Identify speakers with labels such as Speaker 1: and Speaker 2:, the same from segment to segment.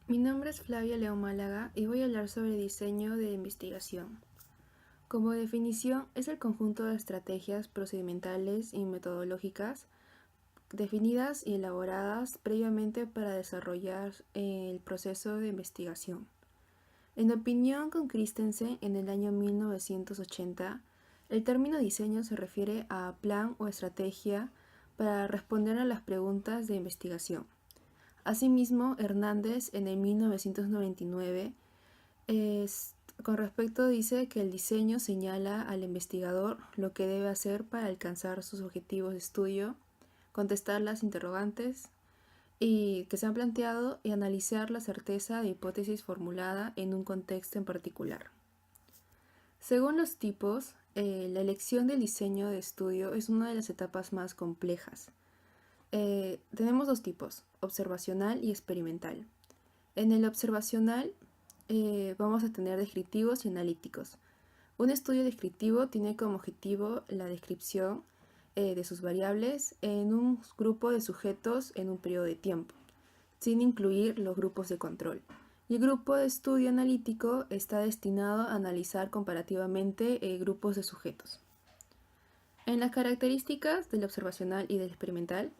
Speaker 1: Mi nombre es Flavia León Málaga y voy a hablar sobre diseño de investigación. Como definición, es el conjunto de estrategias procedimentales y metodológicas definidas y elaboradas previamente para desarrollar el proceso de investigación. En opinión con Christensen, en el año 1980, el término diseño se refiere a plan o estrategia para responder a las preguntas de investigación. Asimismo, Hernández en el 1999 con respecto dice que el diseño señala al investigador lo que debe hacer para alcanzar sus objetivos de estudio, contestar las interrogantes y que se han planteado y analizar la certeza de hipótesis formulada en un contexto en particular. Según los tipos, la elección del diseño de estudio es una de las etapas más complejas. Tenemos dos tipos, observacional y experimental. En el observacional vamos a tener descriptivos y analíticos. Un estudio descriptivo tiene como objetivo la descripción de sus variables en un grupo de sujetos en un periodo de tiempo, sin incluir los grupos de control. Y el grupo de estudio analítico está destinado a analizar comparativamente grupos de sujetos. En las características del observacional y del experimental,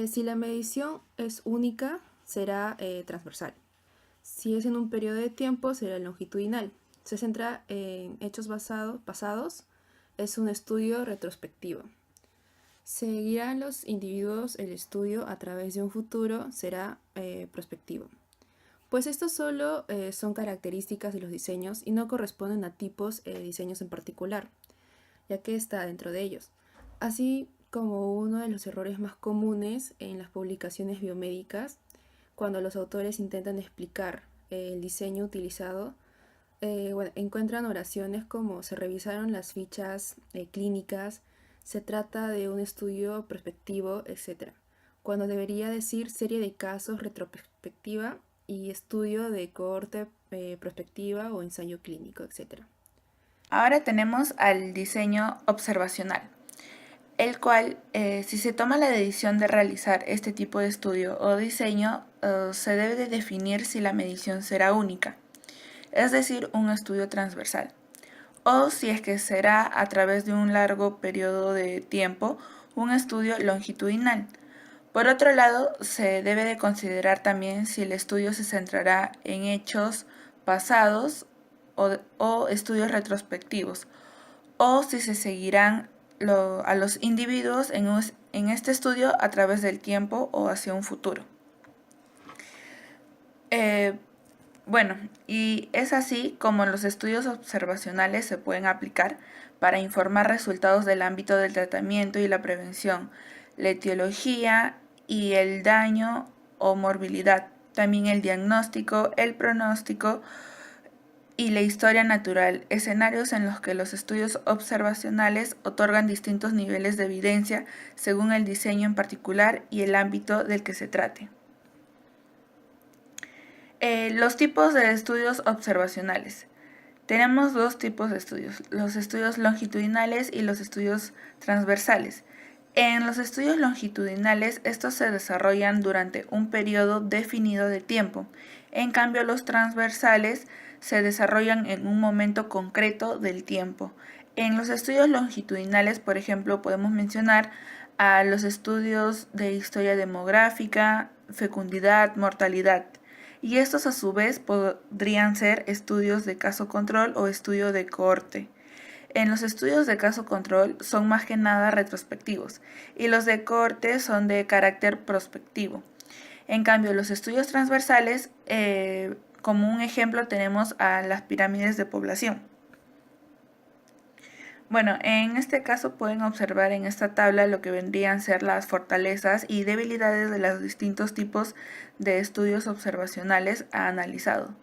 Speaker 1: si la medición es única, será transversal. Si es en un periodo de tiempo, será longitudinal. Se centra en hechos pasados, es un estudio retrospectivo. Seguirán los individuos el estudio a través de un futuro, será prospectivo. Pues estos solo son características de los diseños y no corresponden a tipos de diseños en particular, ya que está dentro de ellos. Así como uno de los errores más comunes en las publicaciones biomédicas, cuando los autores intentan explicar el diseño utilizado, encuentran oraciones como se revisaron las fichas clínicas, se trata de un estudio prospectivo, etc., cuando debería decir serie de casos retrospectiva y estudio de cohorte prospectiva o ensayo clínico, etc.
Speaker 2: Ahora tenemos al diseño observacional, el cual, si se toma la decisión de realizar este tipo de estudio o diseño, se debe de definir si la medición será única, es decir, un estudio transversal, o si es que será a través de un largo periodo de tiempo, un estudio longitudinal. Por otro lado, se debe de considerar también si el estudio se centrará en hechos pasados o estudios retrospectivos, o si se seguirán a los individuos en este estudio a través del tiempo o hacia un futuro. Bueno, y es así como los estudios observacionales se pueden aplicar para informar resultados del ámbito del tratamiento y la prevención, la etiología y el daño o morbilidad, también el diagnóstico, el pronóstico y la historia natural, escenarios en los que los estudios observacionales otorgan distintos niveles de evidencia según el diseño en particular y el ámbito del que se trate. Los tipos de estudios observacionales. Tenemos dos tipos de estudios, los estudios longitudinales y los estudios transversales. En los estudios longitudinales, estos se desarrollan durante un periodo definido de tiempo. En cambio, los transversales se desarrollan en un momento concreto del tiempo. En los estudios longitudinales, por ejemplo, podemos mencionar a los estudios de historia demográfica, fecundidad, mortalidad. Y estos a su vez podrían ser estudios de caso control o estudio de cohorte. En los estudios de caso control son más que nada retrospectivos y los de cohorte son de carácter prospectivo. En cambio, los estudios transversales, como un ejemplo tenemos a las pirámides de población. Bueno, en este caso pueden observar en esta tabla lo que vendrían a ser las fortalezas y debilidades de los distintos tipos de estudios observacionales analizado.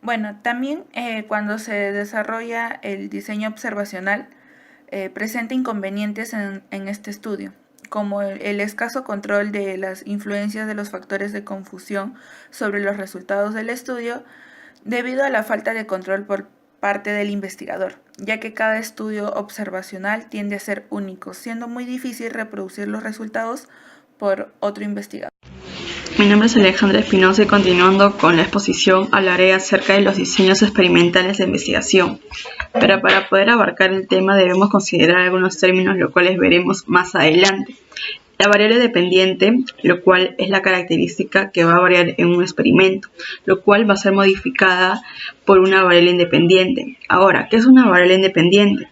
Speaker 2: Bueno, también cuando se desarrolla el diseño observacional, presenta inconvenientes en este estudio, como el escaso control de las influencias de los factores de confusión sobre los resultados del estudio, debido a la falta de control por parte del investigador, ya que cada estudio observacional tiende a ser único, siendo muy difícil reproducir los resultados por otro investigador.
Speaker 3: Mi nombre es Alejandra Espinosa y continuando con la exposición hablaré acerca de los diseños experimentales de investigación. Pero para poder abarcar el tema debemos considerar algunos términos los cuales veremos más adelante. La variable dependiente, lo cual es la característica que va a variar en un experimento, lo cual va a ser modificada por una variable independiente. Ahora, ¿qué es una variable independiente?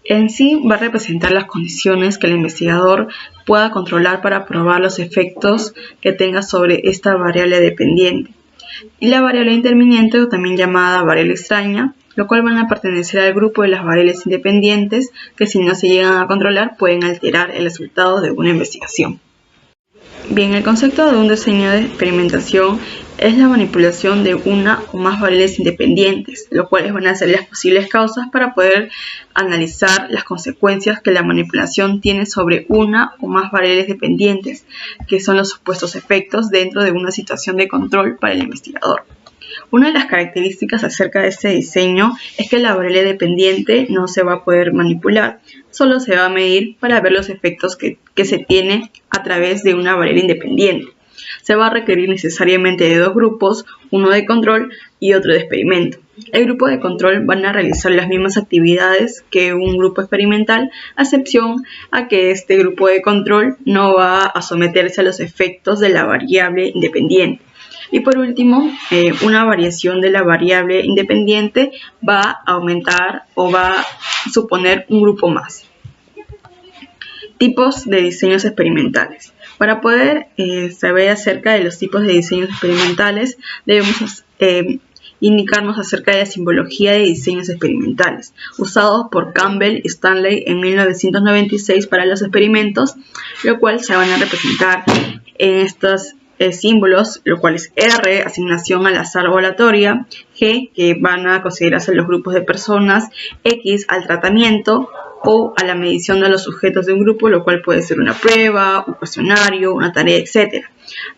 Speaker 3: En sí va a representar las condiciones que el investigador pueda controlar para probar los efectos que tenga sobre esta variable dependiente. Y la variable interviniente, o también llamada variable extraña, lo cual van a pertenecer al grupo de las variables independientes que, si no se llegan a controlar, pueden alterar el resultado de una investigación. Bien, el concepto de un diseño de experimentación es la manipulación de una o más variables independientes, lo cuales van a ser las posibles causas para poder analizar las consecuencias que la manipulación tiene sobre una o más variables dependientes, que son los supuestos efectos dentro de una situación de control para el investigador. Una de las características acerca de este diseño es que la variable dependiente no se va a poder manipular, solo se va a medir para ver los efectos que se tiene a través de una variable independiente. Se va a requerir necesariamente de dos grupos, uno de control y otro de experimento. El grupo de control van a realizar las mismas actividades que un grupo experimental, a excepción a que este grupo de control no va a someterse a los efectos de la variable independiente. Y por último, una variación de la variable independiente va a aumentar o va a suponer un grupo más. Tipos de diseños experimentales. Para poder saber acerca de los tipos de diseños experimentales, debemos indicarnos acerca de la simbología de diseños experimentales, usados por Campbell y Stanley en 1996 para los experimentos, lo cual se van a representar en estos símbolos, lo cual es R, asignación al azar o aleatoria, G, que van a considerarse los grupos de personas, X, al tratamiento o a la medición de los sujetos de un grupo, lo cual puede ser una prueba, un cuestionario, una tarea, etc.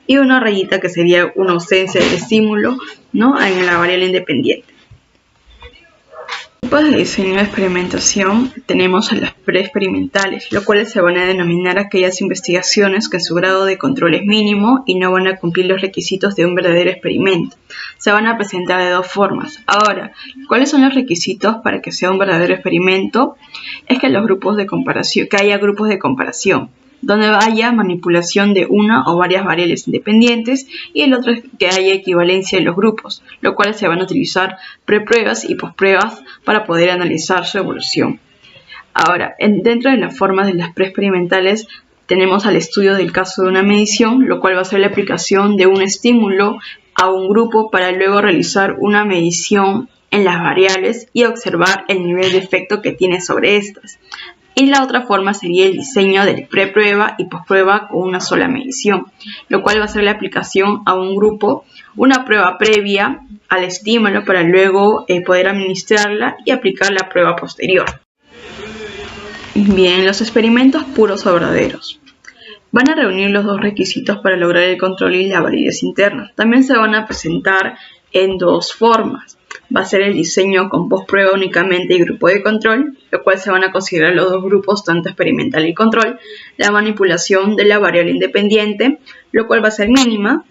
Speaker 3: Y una rayita que sería una ausencia de estímulo, ¿no?, en la variable independiente. Tipos de diseño de experimentación tenemos a las preexperimentales, lo cuales se van a denominar aquellas investigaciones que su grado de control es mínimo y no van a cumplir los requisitos de un verdadero experimento. Se van a presentar de dos formas. Ahora, ¿cuáles son los requisitos para que sea un verdadero experimento? Es que haya grupos de comparación, donde haya manipulación de una o varias variables independientes, y el otro es que haya equivalencia de los grupos, lo cual se van a utilizar prepruebas y pospruebas para poder analizar su evolución. Ahora, dentro de las formas de las preexperimentales tenemos al estudio del caso de una medición, lo cual va a ser la aplicación de un estímulo a un grupo para luego realizar una medición en las variables y observar el nivel de efecto que tiene sobre estas. Y la otra forma sería el diseño de preprueba y posprueba con una sola medición, lo cual va a ser la aplicación a un grupo, una prueba previa al estímulo para luego poder administrarla y aplicar la prueba posterior. Bien, los experimentos puros o verdaderos. Van a reunir los dos requisitos para lograr el control y la validez interna. También se van a presentar en dos formas. Va a ser el diseño con posprueba únicamente y grupo de control, lo cual se van a considerar los dos grupos, tanto experimental y control, la manipulación de la variable independiente, lo cual va a ser mínima,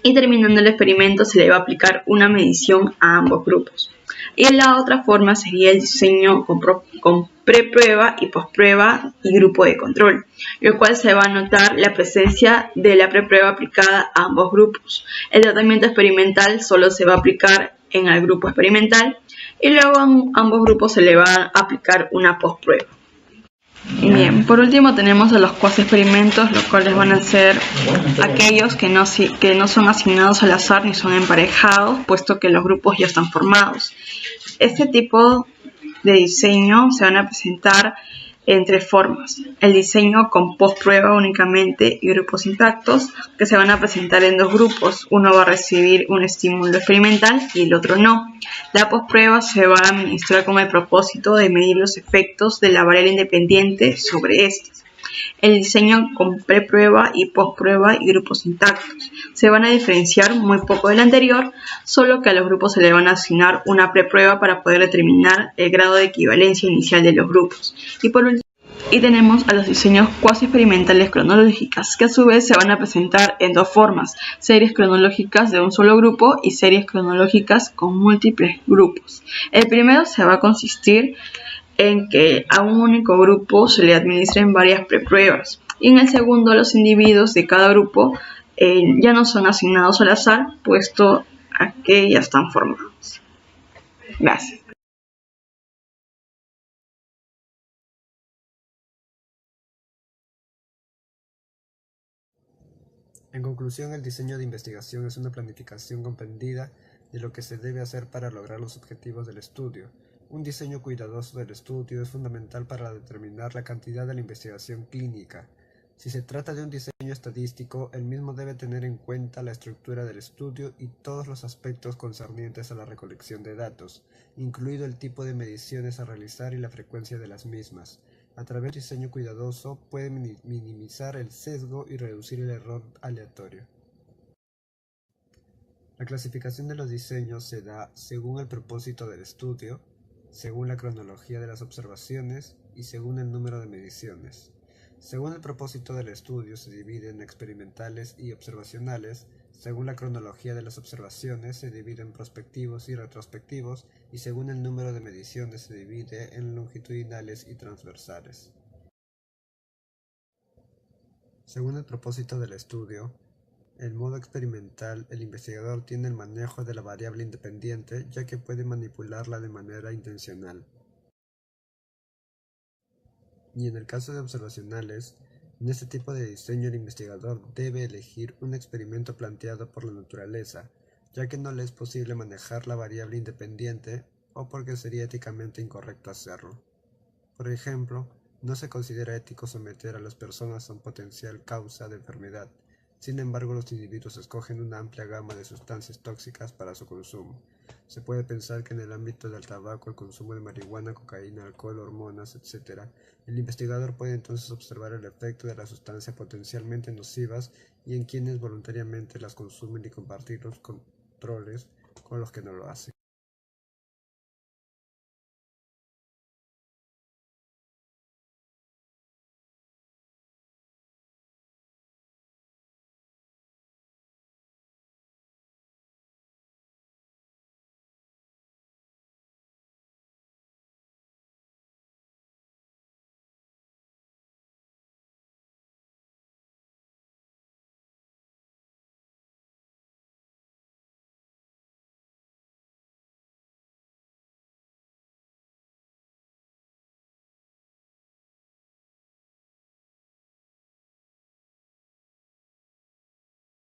Speaker 3: y terminando el experimento se le va a aplicar una medición a ambos grupos. Y la otra forma sería el diseño con preprueba y posprueba y grupo de control, lo cual se va a notar la presencia de la preprueba aplicada a ambos grupos. El tratamiento experimental solo se va a aplicar en el grupo experimental y luego a ambos grupos se le va a aplicar una posprueba. Bien, por último tenemos a los cuasi experimentos, los cuales van a ser aquellos que no son asignados al azar ni son emparejados, puesto que los grupos ya están formados. Este tipo de diseño se van a presentar en tres formas: el diseño con posprueba únicamente y grupos intactos, que se van a presentar en dos grupos. Uno va a recibir un estímulo experimental y el otro no. La posprueba se va a administrar con el propósito de medir los efectos de la variable independiente sobre estos. el diseño con preprueba y postprueba y grupos intactos. Se van a diferenciar muy poco del anterior, solo que a los grupos se le van a asignar una preprueba para poder determinar el grado de equivalencia inicial de los grupos. Y por último, tenemos a los diseños cuasi experimentales cronológicas, que a su vez se van a presentar en dos formas: series cronológicas de un solo grupo y series cronológicas con múltiples grupos. El primero se va a consistir en que a un único grupo se le administren varias prepruebas, y en el segundo los individuos de cada grupo ya no son asignados al azar, puesto a que ya están formados. Gracias.
Speaker 4: En conclusión, el diseño de investigación es una planificación comprendida de lo que se debe hacer para lograr los objetivos del estudio. Un diseño cuidadoso del estudio es fundamental para determinar la cantidad de la investigación clínica. Si se trata de un diseño estadístico, el mismo debe tener en cuenta la estructura del estudio y todos los aspectos concernientes a la recolección de datos, incluido el tipo de mediciones a realizar y la frecuencia de las mismas. A través de un diseño cuidadoso puede minimizar el sesgo y reducir el error aleatorio. La clasificación de los diseños se da según el propósito del estudio, según la cronología de las observaciones y según el número de mediciones. Según el propósito del estudio se divide en experimentales y observacionales. Según la cronología de las observaciones se divide en prospectivos y retrospectivos, y según el número de mediciones se divide en longitudinales y transversales. Según el propósito del estudio, en modo experimental, el investigador tiene el manejo de la variable independiente, ya que puede manipularla de manera intencional. Y en el caso de observacionales, en este tipo de diseño el investigador debe elegir un experimento planteado por la naturaleza, ya que no le es posible manejar la variable independiente o porque sería éticamente incorrecto hacerlo. Por ejemplo, no se considera ético someter a las personas a un potencial causa de enfermedad. Sin embargo, los individuos escogen una amplia gama de sustancias tóxicas para su consumo. Se puede pensar que en el ámbito del tabaco, el consumo de marihuana, cocaína, alcohol, hormonas, etc., el investigador puede entonces observar el efecto de las sustancias potencialmente nocivas y en quienes voluntariamente las consumen y compartir los controles con los que no lo hacen.